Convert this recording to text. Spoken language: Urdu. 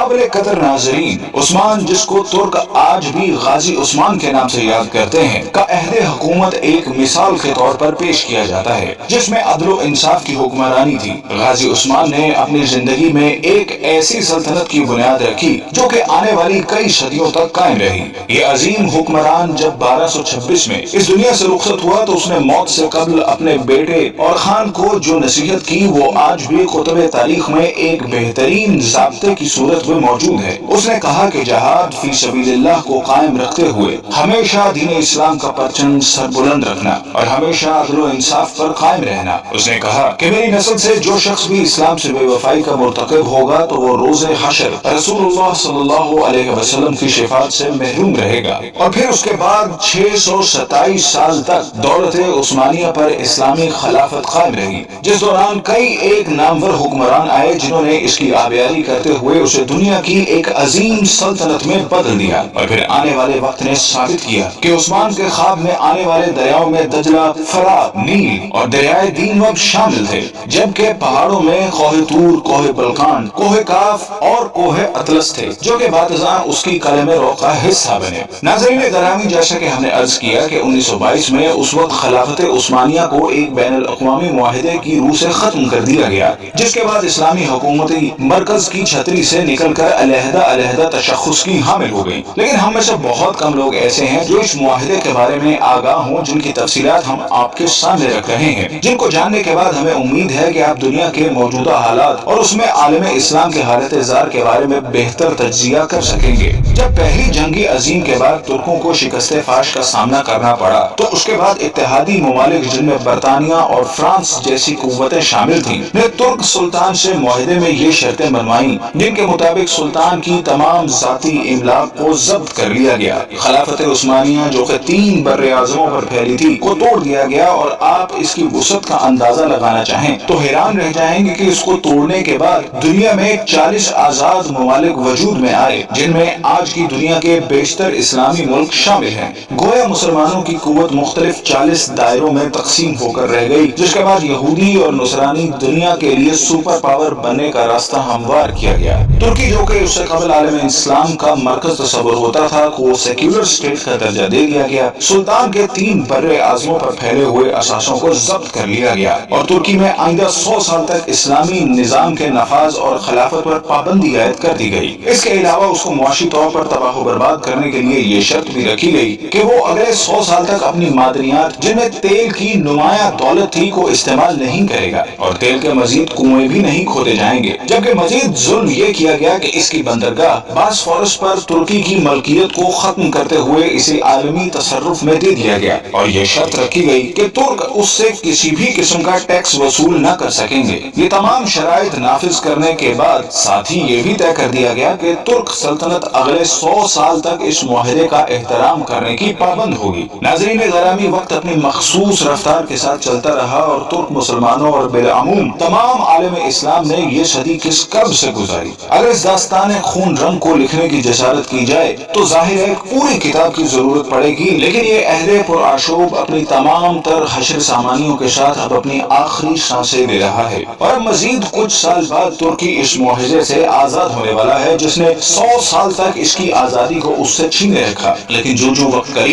قابل قدر ناظرین، عثمان جس کو ترک آج بھی غازی عثمان کے نام سے یاد کرتے ہیں کا عہد حکومت ایک مثال کے طور پر پیش کیا جاتا ہے جس میں عدل و انصاف کی حکمرانی تھی۔ غازی عثمان نے اپنی زندگی میں ایک ایسی سلطنت کی بنیاد رکھی جو کہ آنے والی کئی صدیوں تک قائم رہی۔ یہ عظیم حکمران جب 1226 میں اس دنیا سے رخصت ہوا تو اس نے موت سے قبل اپنے بیٹے اور خان کو جو نصیحت کی وہ آج بھی کتب تاریخ میں ایک بہترین ضابطے کی صورت میں موجود ہے۔ اس نے کہا کہ جہاد فی سبیل اللہ کو قائم رکھتے ہوئے ہمیشہ دین اسلام کا پرچم سر بلند رکھنا اور ہمیشہ عدل و انصاف پر قائم رہنا۔ اس نے کہا کہ میری نسل سے جو شخص بھی اسلام سے بے وفائی کا مرتکب ہوگا تو وہ روز حشر رسول اللہ صلی اللہ علیہ وسلم کی شفاعت سے محروم رہے گا۔ اور پھر اس کے بعد 627 سال تک دولت عثمانیہ پر اسلامی خلافت قائم رہی، جس دوران کئی ایک نامور حکمران آئے جنہوں نے اس کی آبیاری کرتے ہوئے اسے دنیا کی ایک عظیم سلطنت میں بدل دیا۔ اور پھر آنے والے وقت نے ثابت کیا کہ عثمان کے خواب میں آنے والے دریاؤں میں دجلہ، فرات، نیل اور دریائے دینوب شامل تھے، جبکہ پہاڑوں میں کوہ طور، کوہ بلقان، کوہ کاف اور کوہ اطلس تھے جو کہ بعدازاں اس کی قلم رو کا حصہ بنے۔ ناظرین گرامی، جیسا کہ ہم نے عرض کیا کہ 1922 میں اس وقت خلافت عثمانیہ کو ایک بین الاقوامی معاہدے کی روح سے ختم کر دیا گیا، جس کے بعد اسلامی حکومتی مرکز کی چھتری سے نکل کر علیحدہ علیحدہ تشخص کی حامل ہو گئی۔ لیکن ہم میں سے بہت کم لوگ ایسے ہیں جو اس معاہدے کے بارے میں آگاہ ہوں، جن کی تفصیلات ہم آپ کے سامنے رکھ رہے ہیں، جن کو جاننے کے بعد ہمیں امید ہے کہ آپ دنیا کے موجودہ حالات اور اس میں عالم اسلام کے حالت زار کے بارے میں بہتر تجزیہ کر سکیں گے۔ جب پہلی جنگ عظیم کے بعد ترکوں کو شکست فاش کا سامنا کرنا پڑا تو اس کے بعد اتحادی ممالک جن میں برطانیہ اور فرانس جیسی قوتیں شامل تھیں نے ترک سلطان سے معاہدے میں یہ شرطیں بنوائیں جن کے مطابق سلطان کی تمام ذاتی املاک کو ضبط کر لیا گیا۔ خلافت عثمانیہ جو کہ 3 بر اعظموں پر پھیلی تھی کو توڑ دیا گیا، اور آپ اس کی وسعت کا اندازہ لگانا چاہیں تو حیران رہ جائیں گے کہ اس کو توڑنے کے بعد دنیا میں 40 آزاد ممالک وجود میں آئے جن میں آج کی دنیا کے بیشتر اسلامی ملک شامل ہیں۔ گویا مسلمانوں کی قوت مختلف 40 دائروں میں تقسیم ہو کر رہ گئی، جس کے بعد یہودی اور نصرانی دنیا کے لیے سپر پاور بننے کا راستہ ہموار کیا گیا۔ ترکی جو کہ اس سے قبل عالم اسلام کا مرکز تصور ہوتا تھا کو سیکولر اسٹیٹ کا درجہ دے دیا گیا۔ سلطان کے 3 بر اعظموں پر پھیلے ہوئے اثاثوں کو ضبط کر لیا گیا، اور ترکی میں آئندہ 100 سال تک اسلامی نظام کے نفاذ اور خلافت پر پابندی عائد کر دی گئی۔ اس کے علاوہ اس کو معاشی طور پر تباہ و برباد کرنے کے لیے یہ شرط بھی رکھی گئی کہ وہ اگلے 100 سال تک اپنی معدنیات جن میں تیل کی نمایاں دولت تھی کو استعمال نہیں کرے گا، اور تیل کے مزید کنویں بھی نہیں کھودے جائیں گے۔ جبکہ مزید ظلم یہ کیا گیا کہ اس کی بندرگاہ باسفورس پر ترکی کی ملکیت کو ختم کرتے ہوئے اسے عالمی تصرف میں دے دیا گیا، اور یہ شرط رکھی گئی کہ ترک اس سے کسی بھی قسم کا ٹیکس وصول نہ کر سکیں گے۔ یہ تمام شرائط نافذ کرنے کے بعد ساتھ ہی یہ بھی طے کر دیا گیا کہ ترک سلطنت اگلے 100 سال تک اس معاہدے کا احترام کرنے کی پابند ہوگی۔ ناظرین گرامی، وقت اپنی مخصوص رفتار کے ساتھ چلتا رہا اور ترک مسلمانوں اور بالعموم تمام عالم اسلام نے یہ صدی کس کرب سے گزاری۔ اگر اس داستان خون رنگ کو لکھنے کی جسارت کی جائے تو ظاہر ہے پوری کتاب کی ضرورت پڑے گی، لیکن یہ عہد پرآشوب اپنی تمام تر حشر سامانیوں کے ساتھ اب اپنی آخری سانسیں لے رہا ہے، اور اب مزید کچھ سال بعد ترکی اس معاہدے سے آزاد ہونے والا ہے جس نے 100 سال تک اس کی آزادی کو اس سے چھینے رکھا۔ لیکن جو وقت قریب